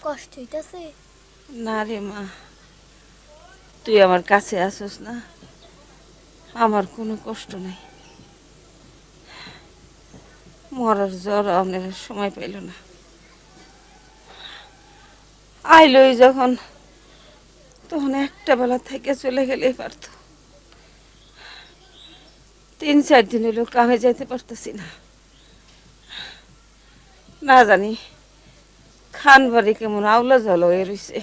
কষ্ট হইতাছে? না রে মা, তুই আমার কাছে আসস না, আমার কোনো কষ্ট নাই। মরার জ্বর আপনার সময় পাইল না, আইলই যখন তখন একটা বেলা থেকে চলে গেলেই পারত। 3-4 দিন হলো কামে যাইতে পারতেছি না। না জানি খান বাড়ি কেমন আউলা জল হয়ে রইছে।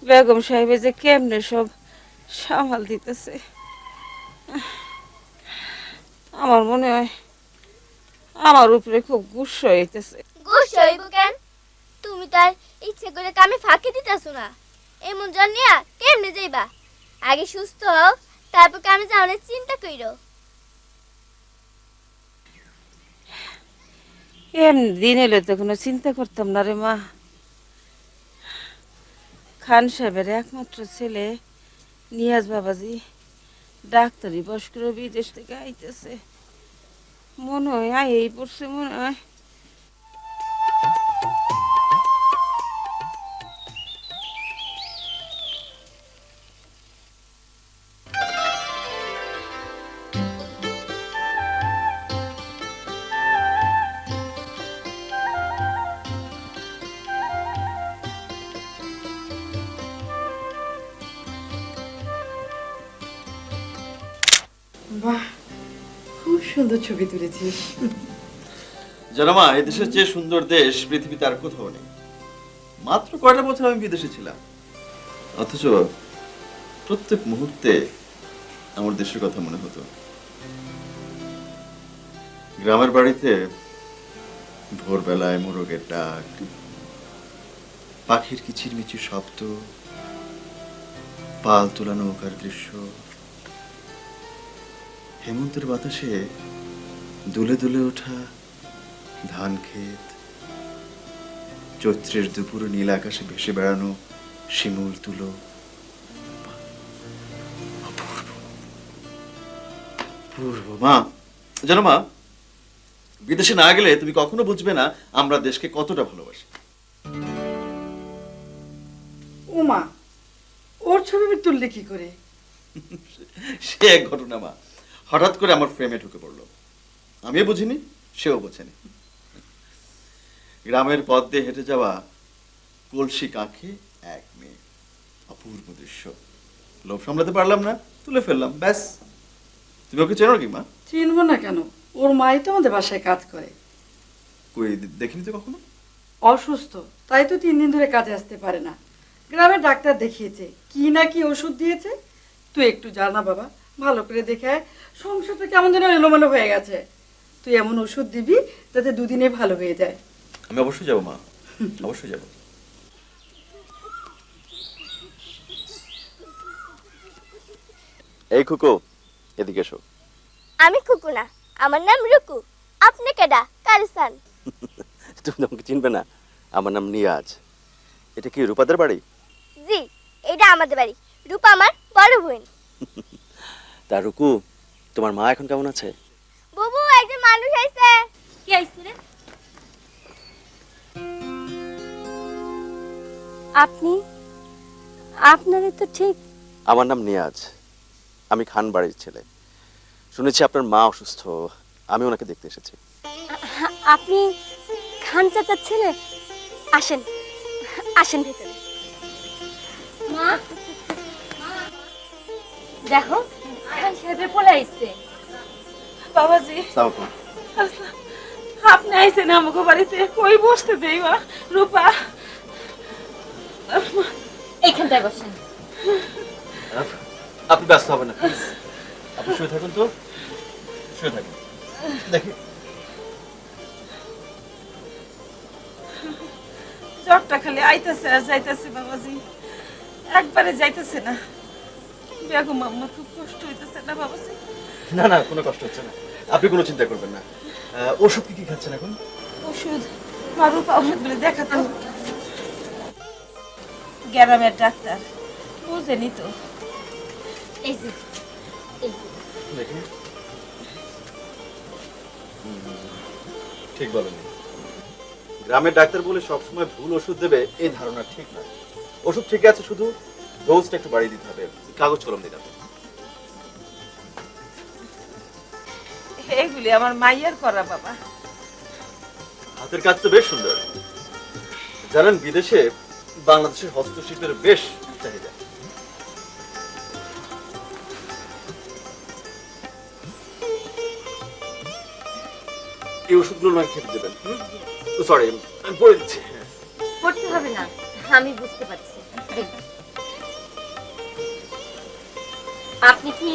বেগম সাহেবে যে কেমনে সব সামাল দিতেছে, আমার মনে হয় আমার উপরে খুব গুস্সা হইতেছে। গোসা হইব কেন? তুমি তার ইচ্ছে করে কামে ফাঁকি দিতেছো না। এমন জন নিয়া কেমনে যাইবা? আগে সুস্থ হও, তারপর কামে যাওয়ার চিন্তা কইরো। এমনি দিন এলে তো কোনো চিন্তা করতাম না রে মা। খান সাহেবের একমাত্র ছেলে নিয়াজ বাবাজি ডাক্তারি বয়স করে বিদেশ থেকে আইতেছে, মনে হয় এই পড়ছে মনে হয়। বাহ, খুব সুন্দর ছবি তুলেছিস। জানো মা, এই দেশের চেয়ে সুন্দর দেশ পৃথিবীতে আর কোথাও নেই। মাত্র কয়টা বছর আমি বিদেশে ছিলাম, অথচ প্রত্যেক মুহূর্তে আমার দেশের কথা মনে হতো। গ্রামের বাড়িতে ভোরবেলায় মোরগের ডাক, পাখির কিচিরমিচির শব্দ, পাল তোলা নৌকার দৃশ্য, হেমন্তের বাতাসে দুলে দুলে ওঠা ধান ক্ষেত, চৈত্রের দুপুরে নীল আকাশে ভেসে বেড়ানো শিমুল তুলো। অপূর্ব মা। জানো মা, বিদেশে না গেলে তুমি কখনো বুঝবে না আমরা দেশকে কতটা ভালোবাসি। উমা, ওর ছবি আমি তুললে কি করে? সে এক ঘটনা মা, হঠাৎ করে আমার ফ্রেমে ঢুকে পড়লো। আমিও বুঝিনি, সেও বোঝেনি। গ্রামের পথ দিয়ে হেঁটে যাওয়া কলসি কাঁখে এক মেয়ে, অপূর্ব দৃশ্য। লোভ সামলাতে পারলাম না, তুলে ফেললাম, ব্যাস। তুমি ওকে চেনো কি মা? চিনবো না কেন? ওর মাই তো আমাদের বাসায় কাজ করে। কই দেখিনি তো কখনো। অসুস্থ, তাই তো 3 দিন ধরে কাজে আসতে পারে না। গ্রামের ডাক্তার দেখিয়েছে, কি না কি ওষুধ দিয়েছে। তুই একটু জানা বাবা, ভালো করে দেখে আয়। সংসারটা কেমন যেন এলোমেলো হয়ে গেছে। তুই এমন ওষুধ দিবি যাতে 2 দিনে ভালো হয়ে যায়। আমি অবশ্যই যাবো মা, অবশ্যই যাবো। এই খুকো, এদিকে এসো। আমি খুকু না, আমার নাম রুকু। আপনি কেডা? কারিসান। তুমি আমাকে চিনবে না? আমার নাম নিয়াজ। এটা কি রূপাদের বাড়ি? জি, এটা আমাদের বাড়ি। রূপা আমার বড় বোন। তা রুকু, তোমার মা এখন কেমন আছে? বুবু, একজন মানুষ আইছে। কি আইছে রে? আপনি আপনারে তো ঠিক। আমার নাম নিয়াজ, আমি খান বাড়ির ছেলে। শুনেছি আপনার মা অসুস্থ, আমি ওনাকে দেখতে এসেছি। আপনি খান চাচার ছেলে? আসেন আসেন ভেতরে। মা, দেখো খান সাহেবের পোলা আইছে। বাবাজি, আপনি আইছেন আমাকে বাড়িতে, কই বসতে দেই মা? রূপা, এইখানটায় বসেন। আপনি ব্যস্ত হবেন না, আপনি শুয়ে থাকুন তো, শুয়ে থাকুন। দেখি জ্বরটা খালি আইতেছে আর যাইতেছে বাবাজি, একবারে যাইতেছে না। বেগম আম্মা খুব কষ্ট হইতেছে না বাবাজি? না না, কোনো কষ্ট হচ্ছে না, আপনি কোনো চিন্তা করবেন না। ওষুধ কি কি খাচ্ছেন এখন? ওষুধ? মা, রূপা ওষুধ বলে দেখাতো। গ্রামের ডাক্তার বুঝেনি তো। এই যে দেখি, ঠিক বলেন। গ্রামের ডাক্তার বলে সবসময় ভুল ওষুধ দেবে এই ধারণা ঠিক না। ওষুধ ঠিক আছে, শুধু ডোজটা একটু বাড়িয়ে দিতে হবে। কাগজ কলম দিন আপনি। এইগুলি আমার মাইয়ার করা বাবা। হাতের কাজ তো বেশ সুন্দর। জানেন বিদেশে বাংলাদেশের হস্তশিল্পের বেশ চাহিদা। এই ওষুধগুলো নয় খেতে দেবেন। সরি, আমি পড়ে দিচ্ছি। করতে হবে না, আমি বুঝতে পারছি। দেখুন, আপনি কি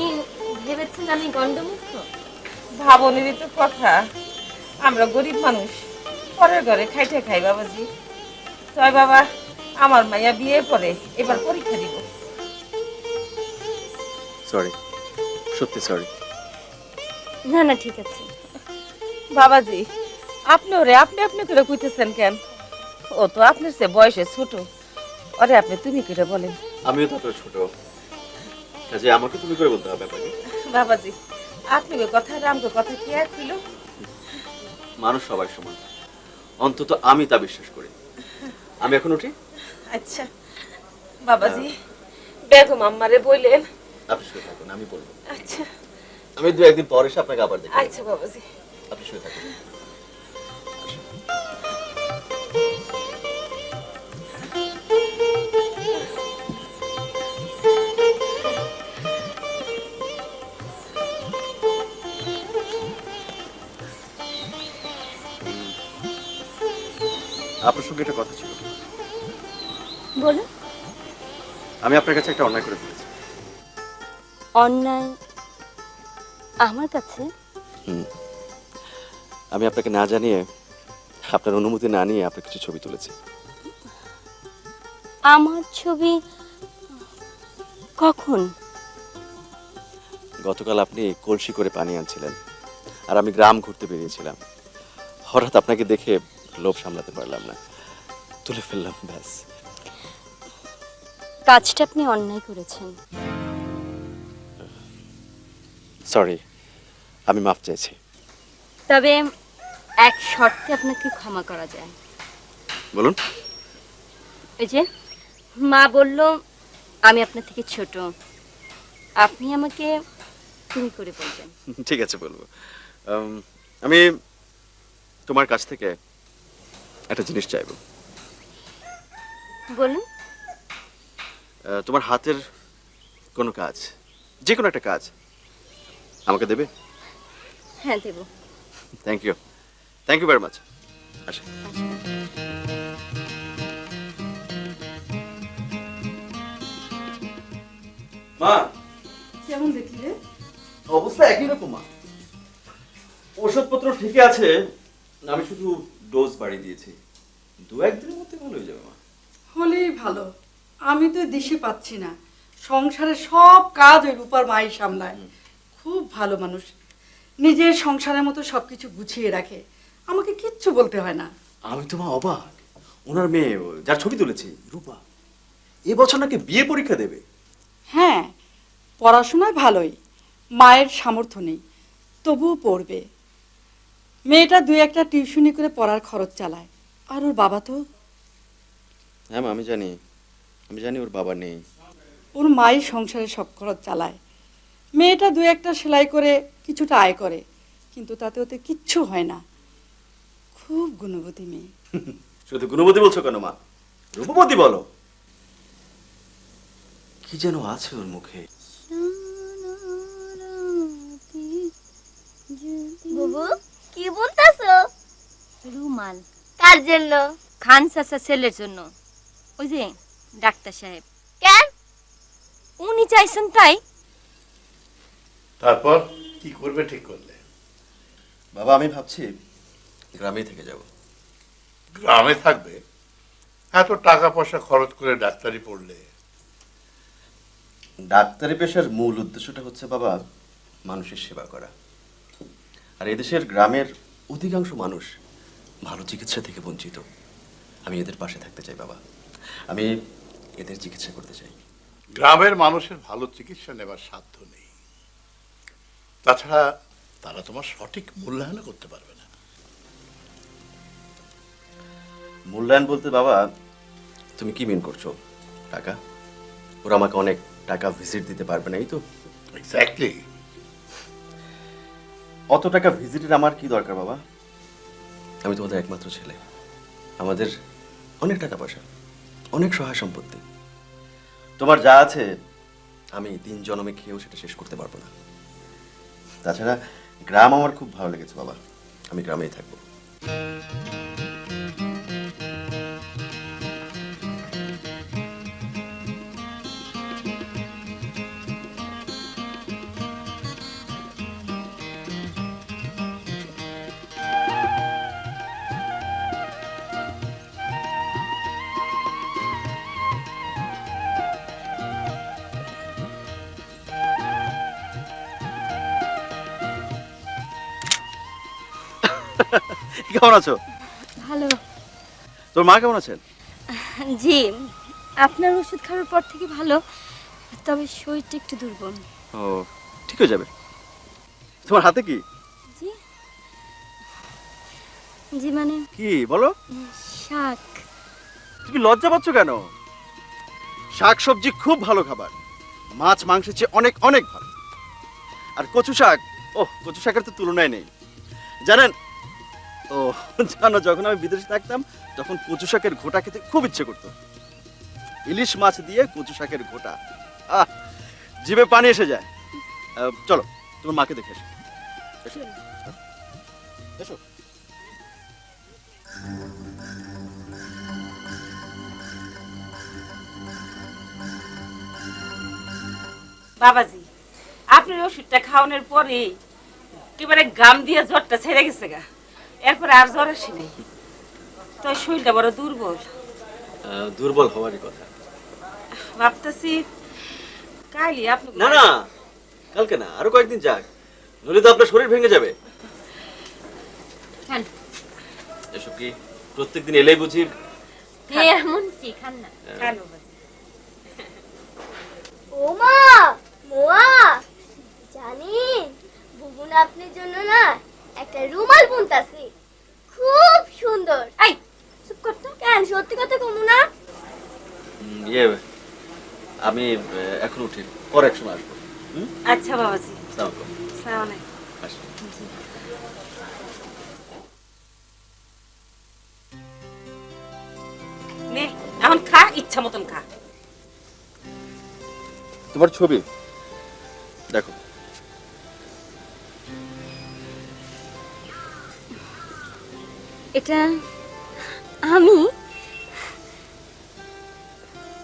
ভেবেছেন আমি গন্ডমুক্ত? ভাবনেরই তো কথা, আমরা গরিব মানুষ, পরের ঘরে খাইতে খাই বাবাজি। তয় বাবা, আমার মাইয়া বিয়ে পরে এবার পরীক্ষা দিব। সরি, সত্যি সরি। না না, ঠিক আছে। বাবাজি, আপনি ওরে আপনি আপনি করে কইতেছেন কেন? ও তো আপনার চেয়ে বয়সে ছোট, ওরে আপনি তুমি করে বলেন। আমিও তো তোর ছোট, কাজে আমাকে তুমি করে বলতে হবে আপনাকে। বাবাজি, আপনি কথা রামকে কথা কি এক হইল? মানুষ সবাই সমান, অন্তত আমি তা বিশ্বাস করি। আমি এখন উঠি। আচ্ছা বাবাজি, বেগম আম্মারে বললেন। আপনি শুয়ে থাকুন, আমি বলবো। আচ্ছা আমি দু একদিন পর এসে আপনাকে আবার দেখি। আচ্ছা বাবাজি। আপনি শুয়ে থাকুন। আপনার সঙ্গে একটা কথা ছিল। বলুন। আমি আপনার কাছে একটা অন্যায় করে ফেলেছি। অন্যায় আমার কাছে? আমি আপনাকে না জানিয়ে, আপনার অনুমতি না নিয়ে আপনার কিছু ছবি তুলেছি। আমার ছবি? কখন? গতকাল আপনি কলসি করে পানি আনছিলেন, আর আমি গ্রাম ঘুরতে বেরিয়েছিলাম। হঠাৎ আপনাকে দেখে লোভ সামলাতে পারলাম না, তুলে ফেললাম, ব্যাস। কাজটা আপনি অন্যায় করেছেন। সরি, আমি মাফ চাইছি। তবে এক শর্তে আপনাকে ক্ষমা করা যায়। বলুন। এই যে মা বলল আমি আপনার থেকে ছোট, আপনি আমাকে তুমি করে বলবেন। ঠিক আছে, বলবো। আমি তোমার কাছ থেকে একটা জিনিস চাইবো। বলুন। তোমার হাতের কোনো কাজ, যে কোনো একটা কাজ আমাকে দেবে? হ্যাঁ, দেব। Thank you, thank you very much. আসি। মা, কেমন দেখলি রে? অবস্থা একই রকম মা। ওষুধপত্র ঠিকই আছে, আমি শুধু ডোজ বাড়িয়ে দিয়েছি। দু একদিনের মধ্যে ভালো হয়ে যাবে মা। হলেই ভালো। আমি তো দিশে পাচ্ছি না, সংসারের সব কাজ ওই রূপার মাই সামলায়। খুব ভালো মানুষ, নিজের সংসারের মতো সবকিছু গুছিয়ে রাখে, আমাকে কিচ্ছু বলতে হয় না। আমি তো মা অবাক, ওনার মেয়ে যার ছবি তুলেছি রূপা, এবছর নাকি বিয়ে পরীক্ষা দেবে। হ্যাঁ, পড়াশোনায় ভালোই, মায়ের সামর্থ্য নেই, তবুও পড়বে। মেয়েটা দুই একটা টিউশনি করে পড়ার খরচ চালায়, আর ওর বাবা তো। হ্যাঁ মা, আমি জানি ওর বাবা নেই। ওর মাই সংসারে সব খরচ চালায়। মেয়েটা দুই একটা সেলাই করে কিছুটা আয় করে, কিন্তু তাতে ওতে কিচ্ছু হয় না। খুব গুণবতী মেয়ে। শুধু গুণবতী বলছো কেন মা, রূপবতী বলো। কি যেন আছে ওর মুখে। বুবু, কি বলতাছো? রুমাল। কার জন্য? খান চাচা ছেলের জন্য। ওই যে ডাক্তার সাহেব, কেন? উনি চাইছেন তাই। তারপর কি করবে ঠিক করলে? বাবা, আমি ভাবছি গ্রামেই থেকে যাব। গ্রামে থাকবে? এত টাকা পয়সা খরচ করে ডাক্তারি পড়লে? ডাক্তারি পেশার মূল উদ্দেশ্যটা হচ্ছে বাবা মানুষের সেবা করা, আর এদেশের গ্রামের অধিকাংশ মানুষ ভালো চিকিৎসা থেকে বঞ্চিত। আমি এদের পাশে থাকতে চাই বাবা, আমি এদের চিকিৎসা করতে চাই। গ্রামের মানুষের ভালো চিকিৎসা নেবার সাধ্য নেই, তাছাড়া তারা তোমার সঠিক মূল্যায়ন করতে পারবে না। মূল্যায়ন বলতে বাবা, তুমি কি মিন করছো? টাকা? ওরা আমাকে অনেক টাকা ভিজিট দিতে পারবে না, এই তো? এক্স্যাক্টলি। অত টাকা ভিজিটের আমার কি দরকার বাবা? আমি তোমাদের একমাত্র ছেলে। আমাদের অনেক টাকা পয়সা, অনেক সহায় সম্পত্তি। তোমার যা আছে আমি 3 জন্মে খেয়েও সেটা শেষ করতে পারবো না। তাছাড়া গ্রাম আমার খুব ভালো লেগেছে বাবা, আমি গ্রামেই থাকবো। কেমন আছো? ভালো। তোর মা কেমন আছেন? জি, আপনার ওষুধ খাওয়ার পর থেকে ভালো, তবে শরীরটা একটু দুর্বল। ও, ঠিক হয়ে যাবে। তোমার হাতে কি? জি জি মানে কি বলো? শাক। তুমি লজ্জা পাচ্ছ কেন? শাক সবজি খুব ভালো খাবার, মাছ মাংসের চেয়ে অনেক অনেক ভালো। আর কচু শাক, কচু শাকের তো তুলনায় নেই। জানেন ও, জানো যখন আমি বিদেশে থাকতাম তখন কচু শাকের ঘোটা খেতে খুব ইচ্ছে করতো। ইলিশ মাছ দিয়ে কচু শাকের ঘোটা, আহ, জিভে পানি এসে যায়। চলো তোমার মাকে দেখে এসো। এসো, এসো। বাবাজি, আপনার ওষুধটা খাওয়ানোর পরে একেবারে গাম দিয়ে জ্বরটা ছেড়ে গেছে গা, এরপরে আর জ্বর আসি নাই। তো শরীরটা বড় দুর্বল। দুর্বল হওয়ারই কথা। ভাবতেছি কালই আপনি। না না, কালকে না, আরো কয়েকদিন যাক, নইলে তো আপনার শরীর ভেঙে যাবে। খান। এসব কি প্রত্যেকদিন এলেই বুঝি? এমন কি খান না। খান বাবাজি। ও মা, মোয়া, জানেন বুবুন আপনার জন্য না একটা রুমাল বুনতাছে, খুব সুন্দর। এই চুপ কর তো। কেন, সত্যি কথা কমু না? ইয়ে, আমি এখন উঠি, পরে এক সময় আসবো। আচ্ছা বাবাজি, আসসালামু আলাইকুম। আসসালামু আলাইকুম। আসি। নে এখন খা, ইচ্ছা মতন খা। তোমার ছবি দেখো। এটা আমি?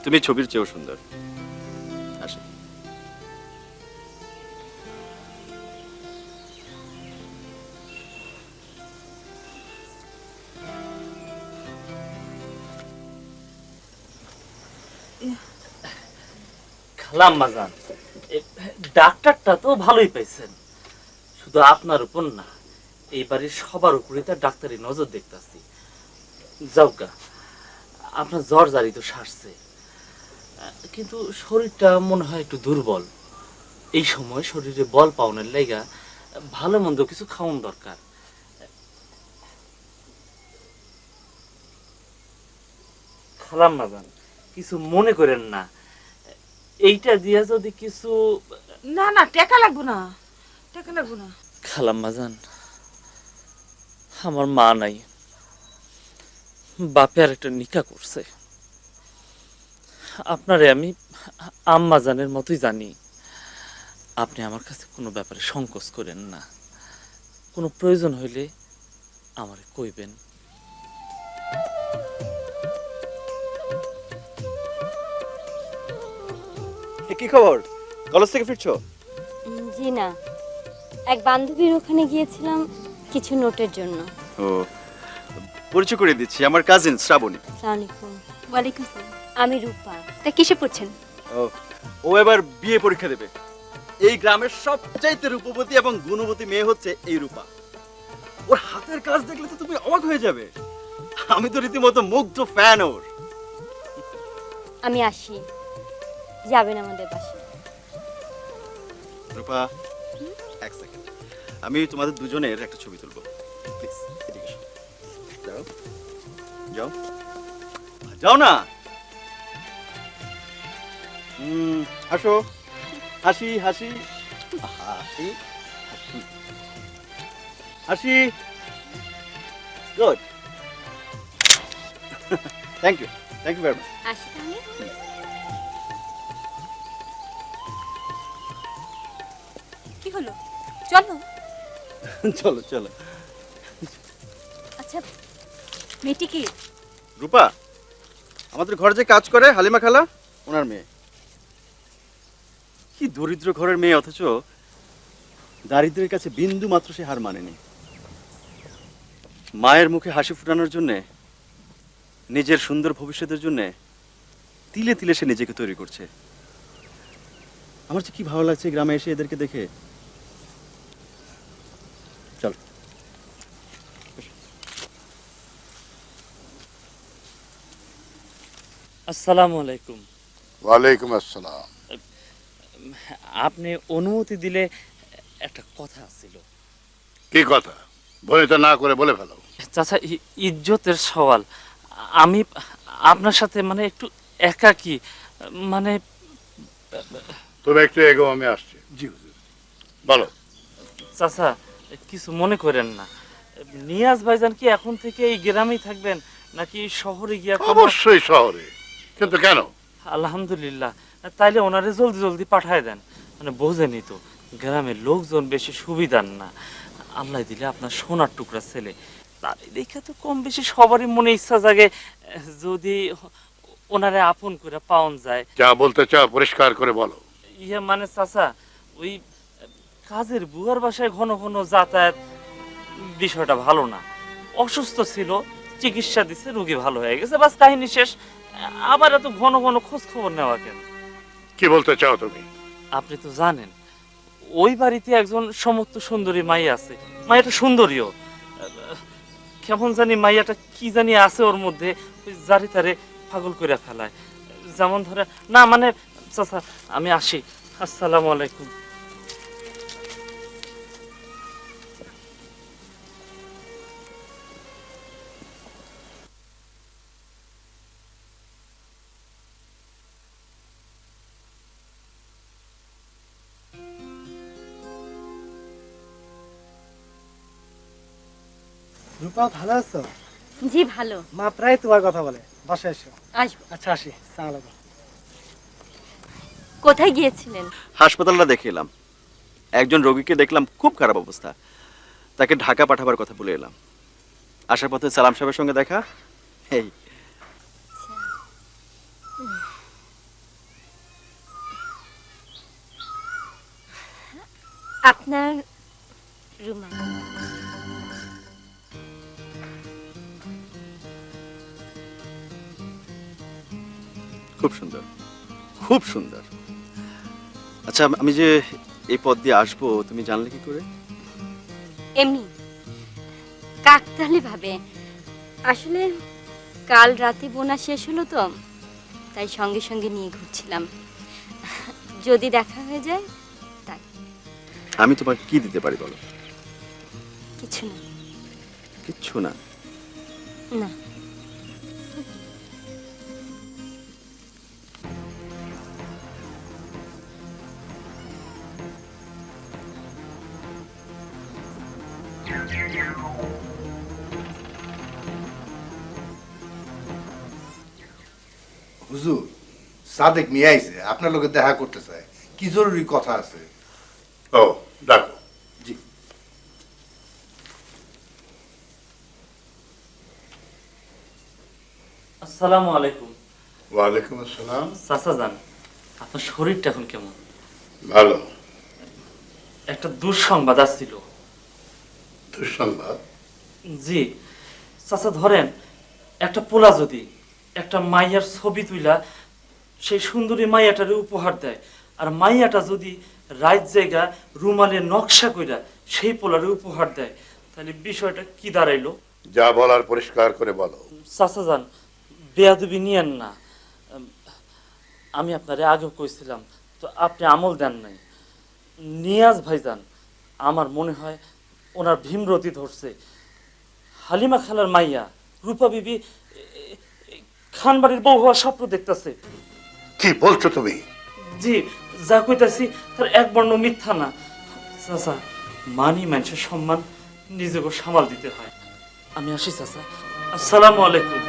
তুমি ছবির চেয়েও সুন্দর। আসি। খালাম্মা জান, ডাক্তারটা তো ভালোই পাইছেন, শুধু আপনার উপর না, এই বাড়ির সবার উপরে তার ডাক্তারি নজর দেখতেছি। যাওগা, আপনার জ্বর জারি তো সারছে, কিন্তু শরীরটা মনে হয় একটু দুর্বল। এই সময় শরীরে বল পাওনের লাইগা ভালো মন্দ কিছু খাওয়ান দরকার। খালাম্মা জান, কিছু মনে করেন না, এইটা দিয়া যদি কিছু। না না, টাকা লাগবো না, টাকা লাগবো না। খালাম্মা জান, আমার মা নাই, বাপে আর একটা নিকা করছে। আপনারে আমি আম্মা জানের মতোই জানি। আপনি আমার কাছে কোনো ব্যাপারে সংকোচ করেন না, কোনো প্রয়োজন হইলে আমারে কইবেন। কি খবর? কলেজ থেকে ফিরছো? জি না, এক বান্ধবীর ওখানে গিয়েছিলাম কিছু নোটের জন্য। ও, পরিচয় করে দিচ্ছি, আমার কাজিন শ্রাবণী। আসসালামু আলাইকুম। ওয়ালাইকুম আসসালাম। আমি রূপা। তা কিসে পড়ছেন? ও এবার বিয়ে পরীক্ষা দেবে। এই গ্রামের সবচাইতে রূপবতী এবং গুণবতী মেয়ে হচ্ছে এই রূপা। ওর হাতের কাজ দেখলে তো তুমি অবাক হয়ে যাবে। আমি তো রীতিমতো মুগ্ধ ফ্যান ওর। আমি আসি, যাবেন আমাদের বাসায়? রূপা, এক সেকেন্ড, আমি তোমাদের দুজনের একটা ছবি তুলবো, প্লিজ এদিকে এসো। যাও যাও। যাও না। হাসো, হাসি হাসি হাসি হাসি। Good. Thank you very much. আসি তাহলে। কি হলো, চলো। চলো চলো। আচ্ছা, মেয়েটি কি? রূপা, আমাদের ঘরে যে কাজ করে হালিমা খালা, ওনার মেয়ে। কি দরিদ্র ঘরের মেয়ে, অথচ দারিদ্রের কাছে বিন্দু মাত্র সে হার মানেনি। মায়ের মুখে হাসি ফুটানোর জন্যে, নিজের সুন্দর ভবিষ্যতের জন্যে তিলে তিলে সে নিজেকে তৈরি করছে। আমার যে কি ভালো লাগছে গ্রামে এসে এদেরকে দেখে। চল। আসসালামু আলাইকুম। ওয়ালাইকুম আসসালাম। আপনি অনুমতি দিলে একটা কথা ছিল। কি কথা? ভয়টা না করে বলে ফেলো। চাচা, ইজ্জতের সওয়াল। আমি আপনার সাথে মানে একটু একাকী, মানে তুমি একটু এগো, আমি আসছি। জি হুজুর, বলো। চাচা, কিছু মনে করেন না। নিয়াজ ভাইজান কি এখন থেকে এই গ্রামেই থাকবেন নাকি শহরে গিয়া কোনো- অবশ্যই শহরে, কিন্তু কেন? আলহামদুলিল্লাহ, তাইলে ওনারে জলদি জলদি পাঠায় দেন। মানে বোঝেনি তো, গ্রামের লোকজন বেশি সুবিধার না। আল্লাহ দিলে আপনার সোনার টুকরা ছেলে, তার দেখে তো কম বেশি সবারই মনে ইচ্ছা জাগে যদি ওনারে আপন করে পাওন যায়। যা বলতে চাও পরিষ্কার করে বলো। ইয়ে মানে চাচা, ওই কাজের বুয়ার বাসায় ঘন ঘন যাতায়াত, বিষয়টা ভালো না। অসুস্থ ছিল, চিকিৎসা দিচ্ছে, রোগী ভালো হয়ে গেছে, বাস কাহিনী শেষ। আবার এত ঘন ঘন খোঁজ খবর নেওয়া কেন? কি বলতে চাও তুমি? আপনি তো জানেন ওই বাড়িতে একজন সমস্ত সুন্দরী মাই আছে। মাইয়াটা সুন্দরীও, কেমন জানি মাইয়াটা কি জানি আছে ওর মধ্যে, ওই জারি তারে পাগল করে ফেলায়। যেমন ধরে না, মানে চাচা আমি আসি। আসসালামু আলাইকুম। রূপা, ভালো আছো? জি ভালো। মা প্রায় তোমার কথা বলে, বাসায় এসো। আসবো। আচ্ছা, আসি। সালাম আলাইকুম। কোথায় গিয়েছিলেন? হাসপাতালটা দেখে এলাম। একজন রোগীকে দেখলাম খুব খারাপ অবস্থা, তাকে ঢাকা পাঠাবার কথা বলে এলাম। আসার পথে সালাম সাহেবের সঙ্গে দেখা। এই আপনার রুমাল। খুব সুন্দর, খুব সুন্দর। আচ্ছা, আমি যে এই পথ দিয়ে আসবো তুমি জানলে কি করে? এমনি কাকতালি ভাবে। আসলে কাল রাতে বোনা শেষ হলো তো, তাই সঙ্গে সঙ্গে নিয়ে ঘুরছিলাম। যদি দেখা হয়ে যায় তাই। আমি তোমাকে কি দিতে পারি বলো? কিছু না। কিচ্ছু না? না। হুজুর, সাদেক নিয়ে আইছে, আপনার লোকে দেখা করতে চায়। কি জরুরি কথা আছে? ও, ডাকো। জি। আসসালামু আলাইকুম। ওয়ালাইকুম আসসালাম। চাচা যান, আপনার শরীরটা এখন কেমন? ভালো। একটা দুঃসংবাদ আসছিল। দুঃসংবাদ? জি চাচা, ধরেন একটা পোলা যদি একটা মাইয়ার ছবি তুইলা সেই সুন্দরী মাইয়াটারে উপহার দেয়, আর মাইয়াটা যদি রাত জায়গা রুমালে নকশা কইরা সেই পোলারে উপহার দেয়, তাহলে বিষয়টা কি দাঁড়াইলো? যা বলার পরিষ্কার করে বলো। চাচা যান, বেয়াদবি নিয়েন না। আমি আপনারে আগেও কইছিলাম, তো আপনি আমল দেন নাই। নিয়াজ ভাইজান, আমার মনে হয় ওনার ভীমরতি ধরছে। হালিমা খালার মাইয়া রূপা বিবি খানবাড়ির বউ হওয়ার স্বপ্ন দেখতাছে। কি বলছো তুমি? জি, যা কইতাছি তার এক বর্ণ মিথ্যা না। চাচা, মানি মানুষের সম্মান নিজেকে সামাল দিতে হয়। আমি আসি চাচা, আসসালামু আলাইকুম।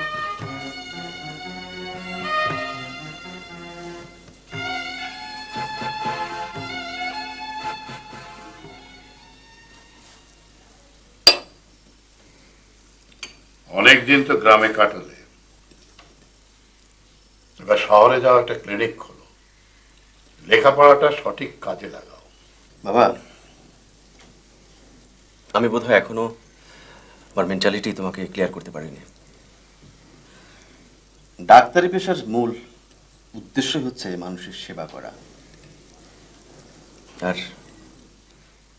অনেকদিন তো গ্রামে কাটালে, এবার শহরে যাওয়া একটা ক্লিনিক খোলো, লেখাপড়াটা সঠিক কাজে লাগাও। বাবা, আমি বোধহয় এখনো আমার মেন্টালিটি তোমাকে ক্লিয়ার করতে পারিনি। ডাক্তারি পেশার মূল উদ্দেশ্য হচ্ছে মানুষের সেবা করা, আর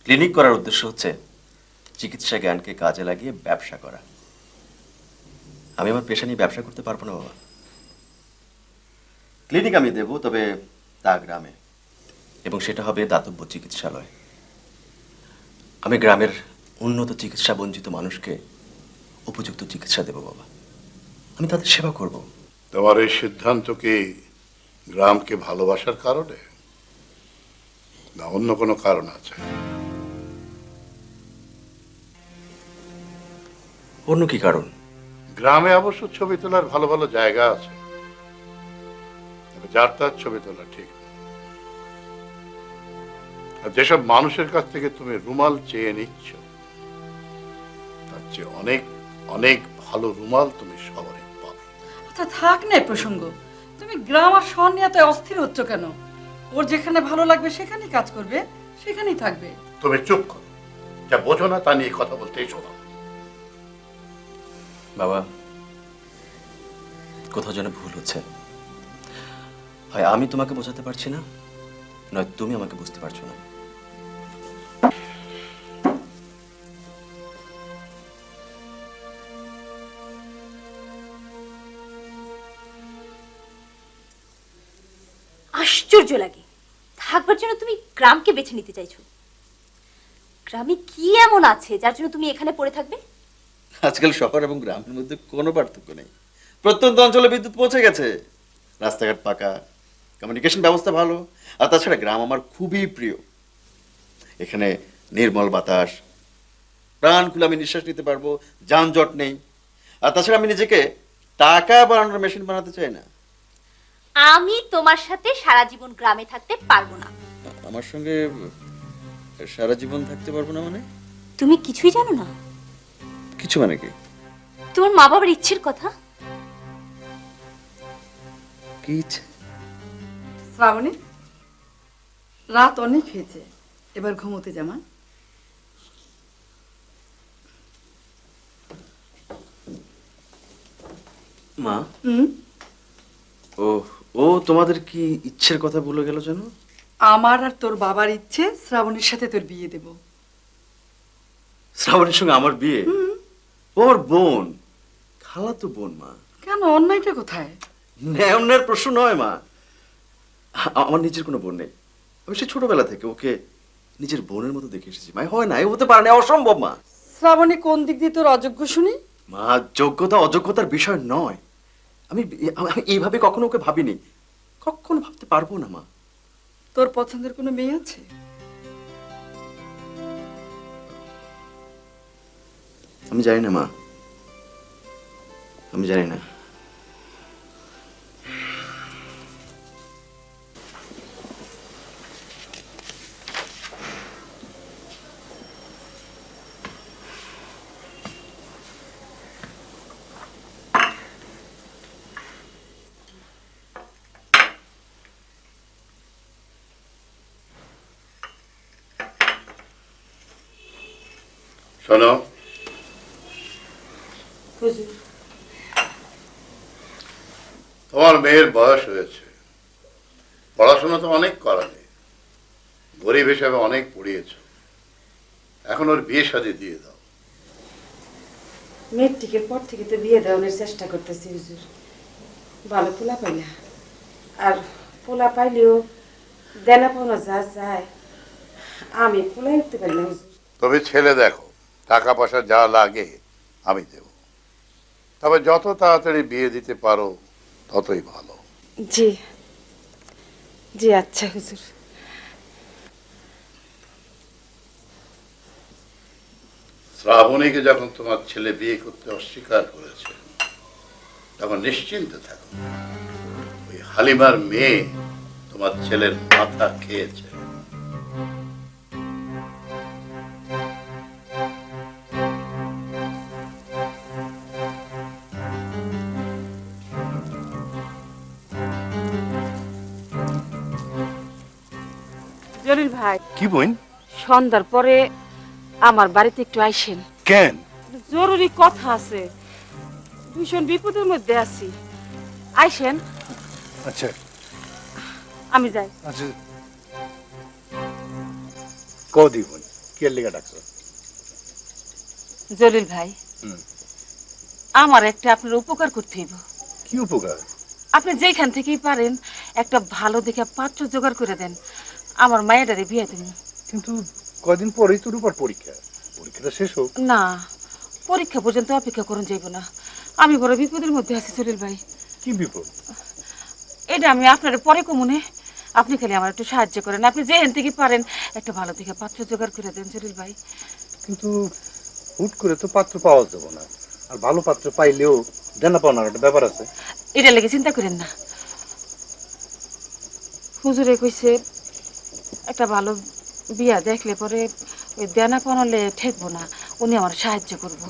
ক্লিনিক করার উদ্দেশ্য হচ্ছে চিকিৎসা জ্ঞানকে কাজে লাগিয়ে ব্যবসা করা। আমি আমার পেশা নিয়ে ব্যবসা করতে পারবো না বাবা। ক্লিনিক আমি দেব, তবে তা গ্রামে, এবং সেটা হবে দাতব্য চিকিৎসালয়। আমি গ্রামের উন্নত চিকিৎসা বঞ্চিত মানুষকে উপযুক্ত চিকিৎসা দেব বাবা। আমি তাদের সেবা করব। তোমার এই সিদ্ধান্ত কি গ্রামকে ভালোবাসার কারণে, না অন্য কোনো কারণ আছে? অন্য কি কারণ? গ্রামে অবশ্য ছবি তোলার ভালো ভালো জায়গা আছে, তবে যার তার ছবি তোলা ঠিক না। আর যেসব মানুষের কাছ থেকে তুমি রুমাল চেয়ে নিচ্ছ, তার চেয়ে অনেক অনেক ভালো রুমাল তুমি শহরে পাবে। আচ্ছা থাক না এই প্রসঙ্গ, তুমি গ্রাম আর শহর নিয়ে এত অস্থির হচ্ছ কেন? ওর যেখানে ভালো লাগবে সেখানেই কাজ করবে, সেখানেই থাকবে। তুমি চুপ করো, যা বোঝো না তা নিয়ে কথা বলতেই শোনো। বাবা, কোথাও যেন ভুল হচ্ছে। হয় আমি তোমাকে বোঝাতে পারছি না, নয় তুমি আমাকে বুঝতে পারছো না। আশ্চর্য লাগে, থাকবার জন্য তুমি গ্রামকে বেছে নিতে চাইছো। গ্রামে কি এমন আছে যার জন্য তুমি এখানে পড়ে থাকবে? আজকাল শহর এবং গ্রামের মধ্যে কোনো পার্থক্য নেই। প্রত্যন্ত অঞ্চলে বিদ্যুৎ পৌঁছে গেছে, রাস্তাঘাট পাকা, কমিউনিকেশন ব্যবস্থা ভালো, আর তাছাড়া গ্রাম আমার খুবই প্রিয়। এখানে নির্মল বাতাস, প্রাণ খুলে আমি নিঃশ্বাস নিতে পারবো, যানজট নেই। আর তাছাড়া আমি নিজেকে টাকা বানানোর মেশিন বানাতে চাই না। আমি তোমার সাথে সারা জীবন গ্রামে থাকতে পারবো না। আমার সঙ্গে সারা জীবন থাকতে পারবো না মানে? তুমি কিছুই জানো না? কিছু মানে কি? তোমার মা বাবার ইচ্ছের কথা। কি ইচ্ছে? শ্রাবণী, রাত অনেক হয়েছে, এবার ঘুমোতে জামা। মা, হুম, ও ও তোমাদের কি ইচ্ছের কথা বলে গেল যেন? আমার আর তোর বাবার ইচ্ছে শ্রাবণীর সাথে তোর বিয়ে দেব। শ্রাবণীর সঙ্গে আমার বিয়ে? ওর বোন, খালাতো বোন। মা, কেন, অন্যায়টা কোথায়? অন্যের প্রশ্ন নয় মা, আমার নিজের কোনো বোন নেই। আমি সে ছোটবেলা থেকে ওকে নিজের বোনের মতো দেখে এসেছি। মা, হয় না, হতে পারে না, অসম্ভব। মা, শ্রাবণী কোন দিক দিয়ে তোর অযোগ্য শুনি? মা, যোগ্যতা অযোগ্যতার বিষয় নয়। আমি আমি এইভাবে কখনো ওকে ভাবিনি, কখনো ভাবতে পারবো না। মা, তোর পছন্দের কোনো মেয়ে আছে? আমি জানি না মা, আমি জানি না। শোনো, তোমার মেয়ের বয়স হয়েছে, পড়াশোনা তো অনেক করালে, গরিব হিসাবে অনেক পড়িয়েছ, এখন ওর বিয়ে শাদী দিয়ে দাও। মেট্রিকের পর থেকে তো বিয়ে দেওয়ানোর চেষ্টা করতেছি হুজুর, ভালো পোলা পাই না। আর পোলা পাইলেও দেনা পাওনা যা যায় আমি পোলাই উঠতে পারি না হুজুর। তবে ছেলে দেখো, টাকা পয়সা যা লাগে আমি দেব, তবে যত তাড়াতাড়ি বিয়ে দিতে পারো ততই ভালো। জি জি, আচ্ছা হুজুর। শ্রাবণীকে যখন তোমার ছেলে বিয়ে করতে অস্বীকার করেছে তখন নিশ্চিন্তে থাকো, ওই হালিমার মেয়ে তোমার ছেলের মাথা খেয়েছে। জলিল ভাই, কি বইন? সন্ধ্যার পরে আমার বাড়িতে একটু আইসেন, কেন? জরুরি কথা আছে, ভীষণ বিপদের মধ্যে আছি। আইসেন। আচ্ছা আমি যাই। আচ্ছা, কদি বোন কি লেগে ডাকছো? জলিল ভাই, হুম। আমার একটা আপনার উপকার করতে হইব। কি উপকার? আপনি যেখান থেকেই পারেন একটা ভালো দেখে পাত্র জোগাড় করে দেন, আমার মায়েরারে বিয়ে দেন। কিন্তু কয়দিন পরেই তোর উপর পরীক্ষা, পরীক্ষাটা শেষ হোক। না, পরীক্ষা পর্যন্ত অপেক্ষা করুন যাইব না, আমি বড় বিপদের মধ্যে আছি জলিল ভাই। কি বিপদ? এটা আমি আপনার পরে কমুনে, আপনি খালি আমার একটু সাহায্য করেন, আপনি যেখান থেকে পারেন একটা ভালো দেখে পাত্র জোগাড় করে দেন জলিল ভাই। কিন্তু হুট করে তো পাত্র পাওয়া যাবে না, আর ভালো পাত্র পাইলেও দেনা পাওনার একটা ব্যাপার আছে। এটা লেগে চিন্তা করেন না, হুজুরে কইছে একটা ভালো বিয়া দেখলে পরে ওই দেনা পাওনালে ঠেকবো না, উনি আমার সাহায্য করবো।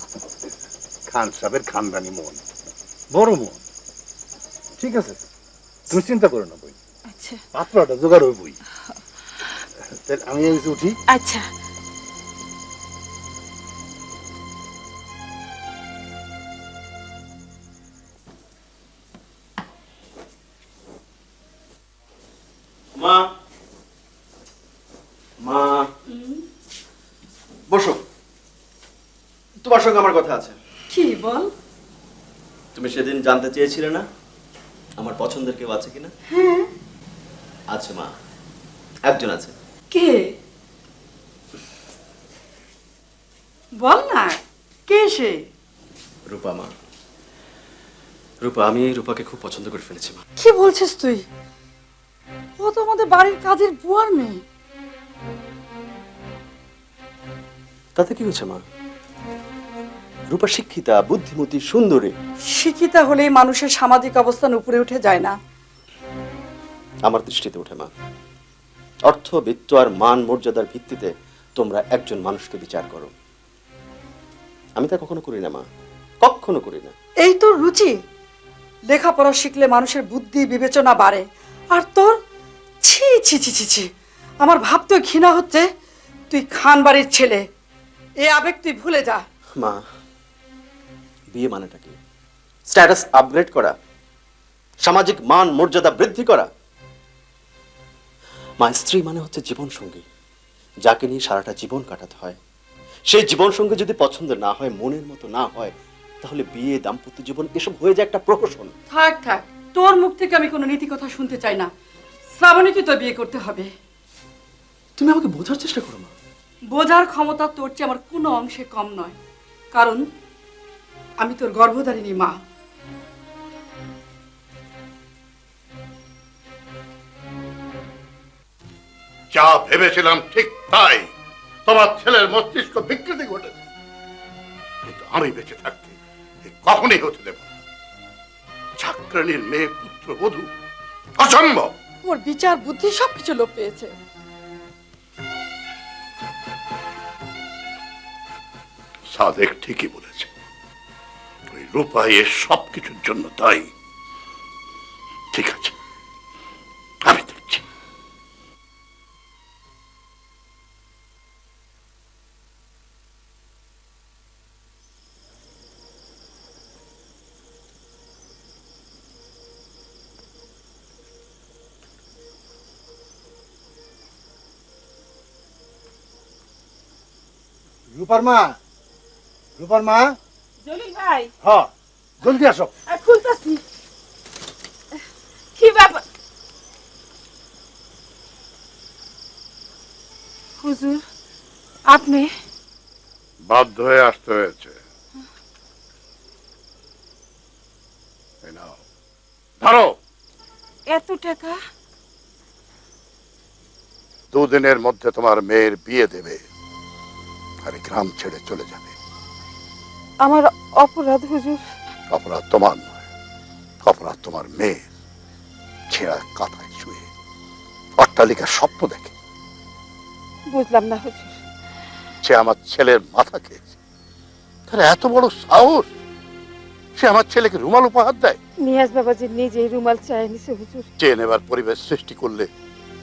খান সাহেবের খানদানি মন, বড় মন। ঠিক আছে, তুমি চিন্তা করো না বই, আচ্ছা পাত্রটা জোগাড় হইবই। তাহলে আমি এই যে উঠি। আচ্ছা। মা, মা, বসো, তোমার সঙ্গে আমার কথা আছে। কি বল? তুমি সেদিন জানতে চেয়েছিলে না আমার পছন্দের কেউ আছে কিনা? হ্যাঁ। আছে মা, একজন আছে। কে? বল না, কে সে? রূপা মা, রূপা। আমি রূপাকে খুব পছন্দ করে ফেলেছি মা। কি বলছিস তুই? ও তো আমাদের বাড়ির কাজের বুয়ার মেয়ে। তাতে কি হয়েছে মা? রূপা শিক্ষিতা, বুদ্ধিমতী, সুন্দরী। শিক্ষিতা হলেই মানুষের সামাজিক অবস্থান উপরে উঠে যায় না। আমার দৃষ্টিতে ওঠে মা। অর্থ, বিত্ত আর মান মর্যাদার ভিত্তিতে তোমরা একজন মানুষকে বিচার করো। আমি তা কখনো করি না মা, কখনো করি না। এই তোর রুচি? লেখাপড়া শিখলে মানুষের বুদ্ধি বিবেচনা বাড়ে, আর তোর ছি ছি ছি ছি ছি, আমার ভাবতেও ঘৃণা হচ্ছে। তুই খান বাড়ির ছেলে, এই আবেগ তুই ভুলে যা। মা, বিয়ে মানেটা কি? স্ট্যাটাস আপগ্রেড করা, সামাজিক মান মর্যাদা বৃদ্ধি করা। মা, স্ত্রী মানে হচ্ছে জীবন সঙ্গী, যাকে নিয়ে সারাটা জীবন কাটাতে হয়। সেই জীবন সঙ্গী যদি পছন্দ না হয়, মনের মতো না হয়, তাহলে বিয়ে, দাম্পত্য জীবন এসব হয়ে যায় একটা প্রহসন। থাক থাক, তোর মুখ থেকে আমি কোনো নীতি কথা শুনতে চাই না। শ্রাবণীকে তো বিয়ে করতে হবে। তুমি আমাকে বোঝার চেষ্টা করো মা। বোঝার ক্ষমতা তোর চেয়ে আমার কোনো অংশে কম নয়, কারণ আমি তোর গর্ভধারিণী মা। যা ভেবেছিলাম ঠিক তাই, তোমার ছেলের মস্তিষ্ক বিকৃতি ঘটেছে, কিন্তু আমি বেঁচে থাকতে এ কখনই হতে দেব না। চাকরানির মেয়ে পুত্রবধূ, অসম্ভব। ওর বিচার বুদ্ধি সবকিছু লোপ পেয়েছে। সাদেক ঠিকই বলেছে, ওই রূপাই এর সবকিছুর জন্য দায়ী। ঠিক আছে, আমি দেখছি। রূপার মা, রূপার মা। জলিল ভাই, হ্যাঁ, জলদি আসো। খুলতাছি। কি ব্যাপার? হুজুর, আপনি? বাধ্য হয়ে আসতে হয়েছে। এই নাও, ধরো। এত টাকা? দুদিনের মধ্যে তোমার মেয়ের বিয়ে দেবে আর এই গ্রাম ছেড়ে চলে যাবে। আমার অপরাধ হুজুর। অপরাধ তোমার নয়, অপরাধ তোমার মেয়ের। ছেঁড়া কাঁথায় শুয়ে অট্টালিকার স্বপ্ন দেখে। বুঝলাম না হুজুর। সে আমার ছেলের মাথা খেয়েছে। তার এত বড় সাহস, সে আমার ছেলেকে রুমাল উপহার দেয়। নিয়াজ বাবাজি নিজেই রুমাল চায় নিছে হুজুর। চেয়ে নেবার পরিবেশ সৃষ্টি করলে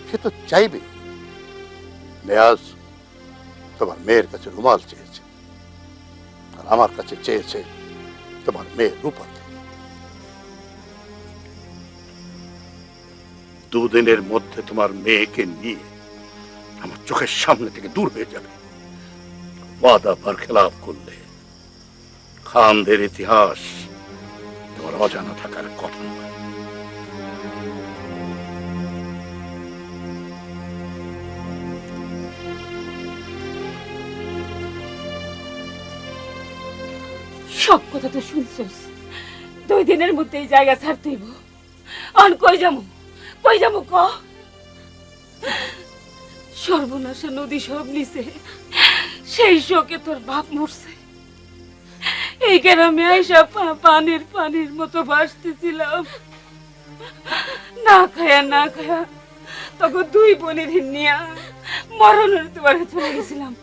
সে তো চাইবে। নেয়াজ তোমার মেয়ের কাছে রুমাল চেয়েছে, আর আমার কাছে চেয়েছে তোমার মেয়ের রূপাকে। দুদিনের মধ্যে তোমার মেয়েকে নিয়ে আমার চোখের সামনে থেকে দূর হয়ে যাবে। ওয়াদা বরখেলাপ করলে খানদের ইতিহাস তোমার অজানা থাকার কথা নয়। সব কথা তো শুনছস। 2 দিনের মধ্যে এই জায়গা ছাড়তে হইব। অন কই যামু, কই যামু ক? সর্বনাশা নদী সব নিছে, সেই শোকে তোর বাপ মরছে। এই গ্রামে আইসা পানির মতো ভাসতেছিলাম। না খায়া তখন 2 বোনের নিয়া মরণের দুয়ারে চলে গেছিলাম।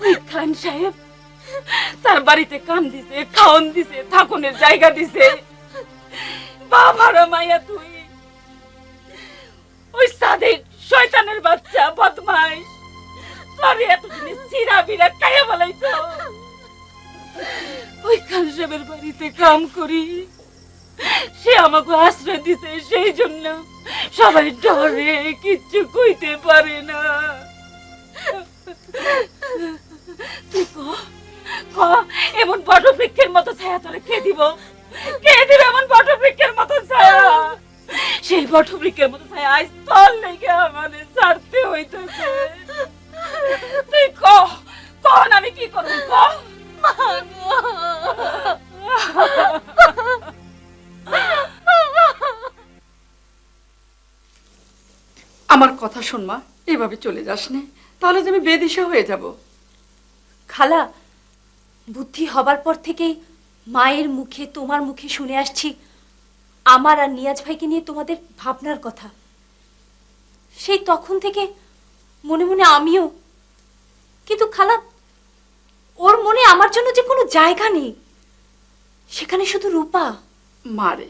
ওই খান সাহেব তার বাড়িতে কাম দিছে, খাওন দিছে, থাকুনের জায়গা দিছে। বাবারা মাইয়া তুই ওই সাদেক শয়তানের বাচ্চা বদমাইশ, তোর এতদিনে চিরা বিরা কায়া বলাইতো। ওই খান সাহেবের বাড়িতে কাম করি, সে আমাকে আশ্রয় দিছে। সেই জন্য সবাই ডরে, কিচ্ছু কইতে পারে না। তুই এমন বটবৃক্ষের মতো ছায়া তোরে কে দিব? কে দিবে এমন বটবৃক্ষের মতো ছায়া? সেই বটবৃক্ষের মতো ছায়া আজ তোর লেগে আমাদের ছাড়তে হইতেছে। তুই কন আমি কি করব? আমার কথা শোন মা, এভাবে চলে যাস নে, তাহলে যে আমি বেদিশা হয়ে যাব। খালা, বুদ্ধি হবার পর থেকে মায়ের মুখে তোমার মুখে শুনে আসছি আমার আর নিয়াজ ভাইকে নিয়ে তোমাদের ভাবনার কথা। সেই তখন থেকে মনে মনে আমিও, কিন্তু খালা ওর মনে আমার জন্য যে কোনো জায়গা নেই, সেখানে শুধু রূপা। মারে,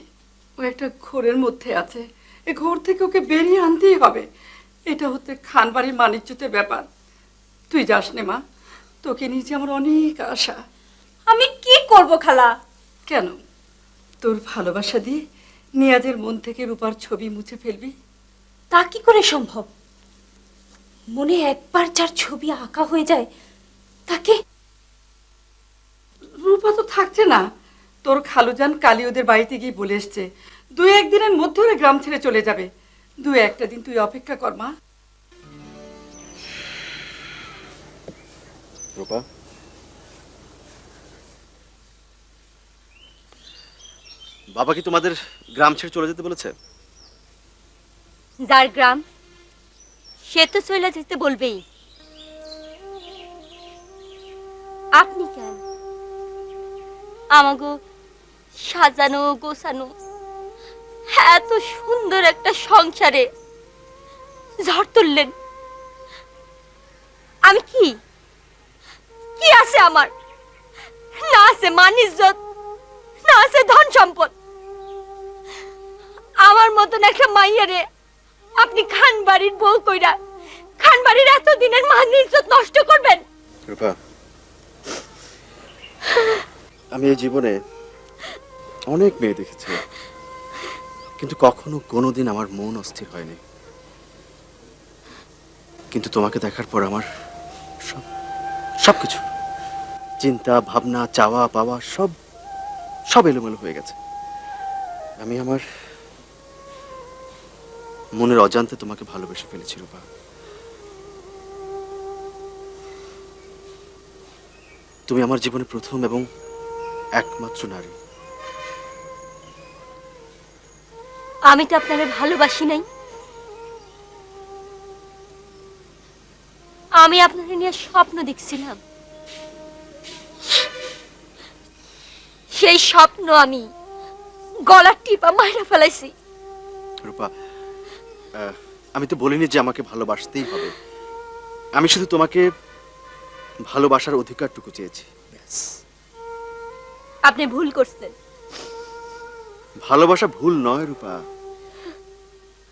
ও একটা ঘোরের মধ্যে আছে, এ ঘোর থেকে ওকে বেরিয়ে আনতেই হবে। এটা হচ্ছে খানবাড়ির মানিজ্যতের ব্যাপার। তুই যাস নে মা, তোকে নিয়ে যে আমার অনেক আশা। আমি কি করব খালা? কেন, তোর ভালোবাসা দিয়ে নিয়াজের মন থেকে রূপার ছবি মুছে ফেলবি? তা কি করে সম্ভব? মনে একবার যার ছবি আঁকা হয়ে যায় তাকে। রূপা তো থাকছে না, তোর খালুজান কালী ওদের বাড়িতে গিয়ে বলে এসছে 2-1 দিনের মধ্যে ওরা গ্রাম ছেড়ে চলে যাবে। 2-1টা দিন তুই অপেক্ষা কর মা। রূপা, বাবা কি তোমাদের গ্রাম ছেড়ে চলে যেতে বলেছে? যার গ্রাম সে তো চলে যেতে বলবেই। আপনি কেন আমাগো সাজানো গোছানো এত সুন্দর একটা সংসারে ঝড় তুললেন? আমি কি কি আছে আমার? না আছে মান ইজ্জত, না আছে ধন সম্পদ। আমার মতন একটা মাইয়ারে আপনি খান বাড়ির বউ কইরা খান বাড়ির এতদিনের মান ইজ্জত নষ্ট করবেন? রূপা, আমি এই জীবনে অনেক মেয়ে দেখেছি, কিন্তু কখনো কোনোদিন আমার মন অস্থির হয়নি। কিন্তু তোমাকে দেখার পর আমার সবকিছু চিন্তা ভাবনা চাওয়া পাওয়া সব এলোমেলো হয়ে গেছে। আমি আমার মনের অজান্তে তোমাকে ভালোবেসে ফেলেছি রূপা। তুমি আমার জীবনে প্রথম এবং একমাত্র নারী। আমি তো আপনারে ভালোবাসি নাই। আমি আপনারে নিয়ে স্বপ্ন দেখছিলাম, সেই স্বপ্ন আমি গলার টিপা মাইরা ফেলাইছি। রূপা, আমি তো বলিনি যে আমাকে ভালোবাসতেই হবে। আমি শুধু তোমাকে ভালোবাসার অধিকারটুকু চেয়েছি, ব্যাস। আপনি ভুল করছেন। ভালোবাসা ভুল নয় রূপা,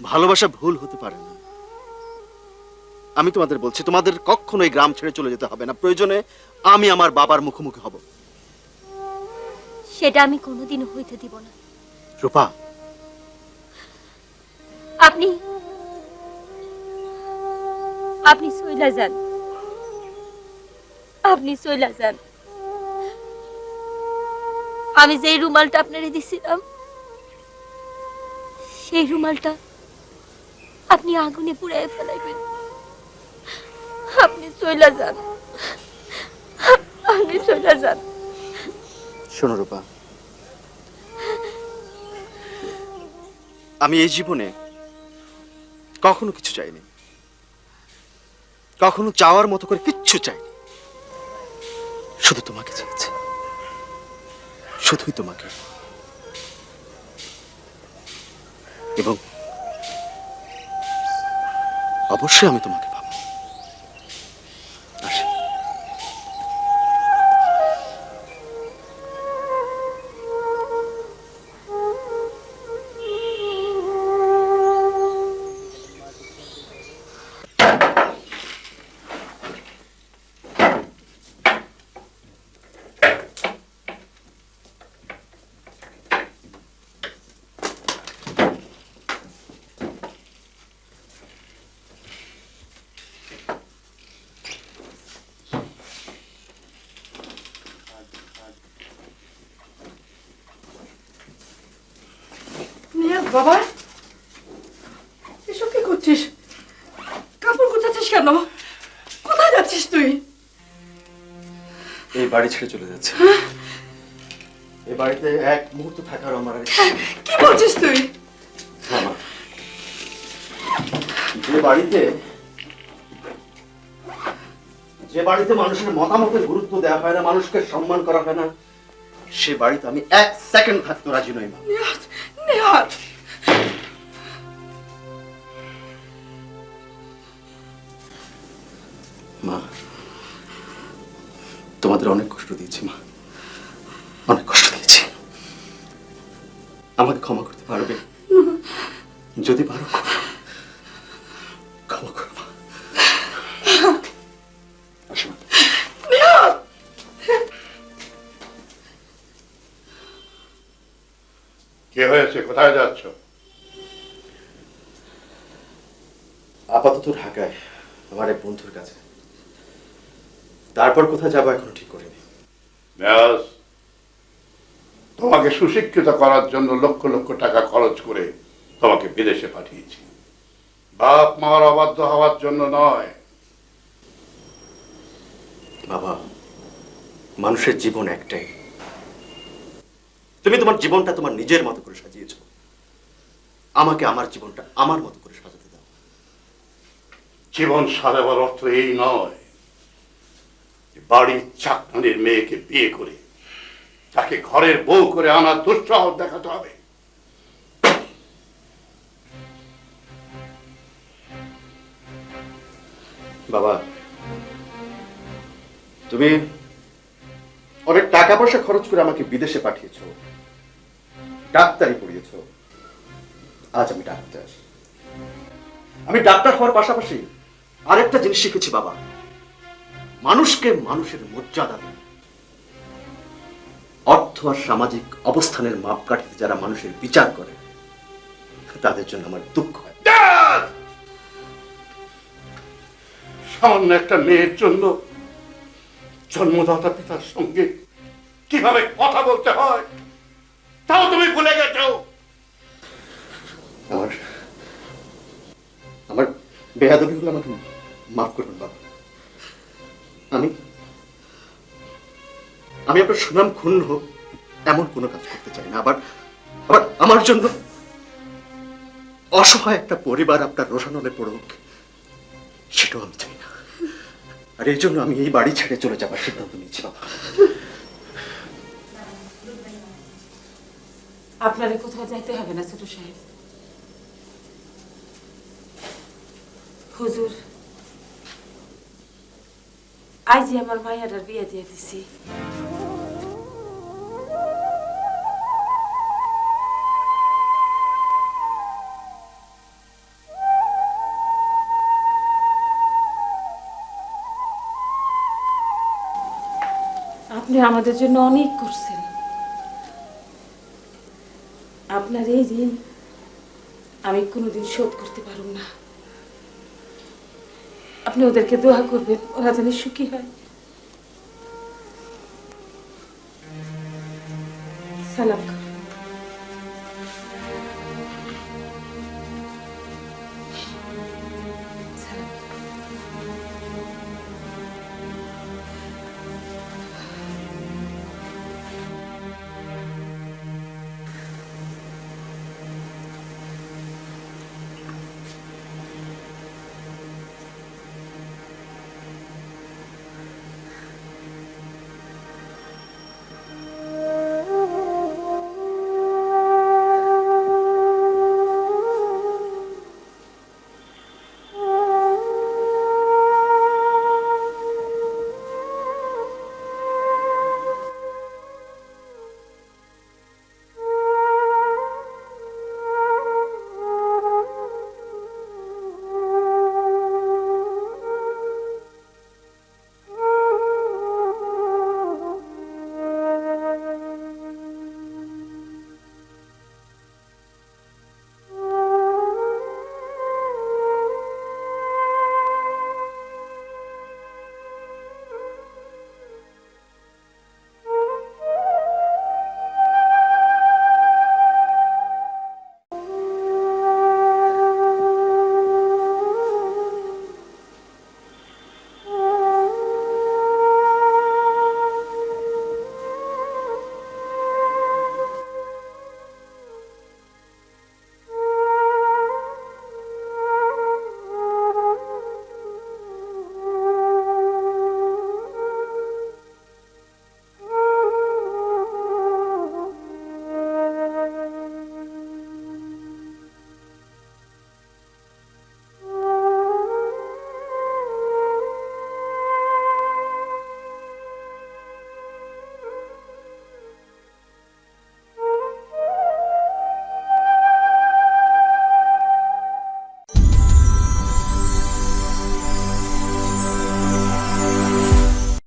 ভালোবাসা ভুল হতে পারে না। আমি তোমাদের বলছি, তোমাদের কখনোই গ্রাম ছেড়ে চলে যেতে হবে না। প্রয়োজনে আমি আমার বাবার মুখোমুখি হব। সেটা আমি কোনোদিনও হইতে দিব না। রূপা, আপনি আপনি চইলা যান, আপনি চইলা যান। আমি যেই রুমালটা আপনারে দিছিলাম, সেই রুমালটা আপনি আগুনে পুড়ায় ফেলাইবেন। আপনি চইলা যান, আপনি চইলা যান। শোনো রূপা, আমি এই জীবনে কখনো কিছু চাইনি, কখনো চাওয়ার মতো করে কিচ্ছু চাইনি। শুধু তোমাকে চেয়েছি, শুধুই তোমাকে। এবং অবশ্যই আমি তোমাকে পাবো। আসি। নিয়াজ বাবা, এসব কি করছিস? কাপড় গোছাচ্ছিস কেন? কোথায় যাচ্ছিস তুই? এই বাড়ি ছেড়ে চলে যাচ্ছে। এই বাড়িতে এক মুহূর্ত থাকার আমার আর ইচ্ছে নেই। কি বলছিস তুই? মামা, যে বাড়িতে মানুষের মতামতের গুরুত্ব দেওয়া হয় না, মানুষকে সম্মান করা হয় না, সে বাড়িতে আমি এক সেকেন্ড থাকতে রাজি নই। মা, নিয়াজ, নিয়াজ, মা, তোমাদের অনেক কষ্ট দিয়েছি। মা, অনেক কষ্ট দিয়েছি। আমাকে ক্ষমা করতে পারবে? যদি পারো ক্ষমা করো। মা, আসো। কি হয়েছে? কোথায় যাচ্ছ? আপাতত ঢাকায় আমার এক বন্ধুর কাছে, তারপর কোথায় যাবো এখনো ঠিক করিনি। ব্যাস, তোমাকে সুশিক্ষিত করার জন্য লক্ষ লক্ষ টাকা খরচ করে তোমাকে বিদেশে পাঠিয়েছি, বাপ মার অবাধ্য হওয়ার জন্য নয়। বাবা, মানুষের জীবন একটাই। তুমি তোমার জীবনটা তোমার নিজের মতো করে সাজিয়েছো, আমাকে আমার জীবনটা আমার মতো করে সাজাতে দাও। জীবন সাজাবার অর্থ এই নয় যে বাড়ির চাকরানির মেয়েকে বিয়ে করে তাকে ঘরের বউ করে আনার দুঃসাহস দেখাতে হবে। বাবা, তুমি অনেক টাকা পয়সা খরচ করে আমাকে বিদেশে পাঠিয়েছো, ডাক্তারি পড়িয়েছো। আজ আমি ডাক্তার। আমি ডাক্তার হওয়ার পাশাপাশি আরেকটা জিনিস শিখেছি বাবা, মানুষকে মানুষের মর্যাদা দেয়। অর্থ আর সামাজিক অবস্থানের মাপকাঠিতে যারা মানুষের বিচার করে, তাদের জন্য আমার দুঃখ হয়। সামান্য একটা মেয়ের জন্য জন্মদাতা পিতার সঙ্গে কিভাবে কথা বলতে হয় তাও তুমি ভুলে গেছো। আমার বেয়াদবি হলো, আমাকে মাফ করবেন বাবা। আমি আপনার সুনাম ক্ষুণ্ণ হোক এমন কোনো কাজ করতে চাই না। আবার আবার আমার জন্য অসহায় একটা পরিবার আপনার রোশানলে পড়ুক, সেটাও আমি চাই না। আর এই জন্য আমি এই বাড়ি ছেড়ে চলে যাবার সিদ্ধান্ত নিচ্ছি বাবা। আপনারে কোথাও যাইতে হবে না ছোট সাহেব। হুজুর, আজই আমার মায়ের বিয়ে দিয়ে দিছি। আপনি আমাদের জন্য অনেক করছেন। আপনার এই ঋণ আমি কোনোদিন শোধ করতে পারব না। আপনি ওদেরকে দোয়া করবেন, ওরা যেন সুখী হয়। সালাম করুন।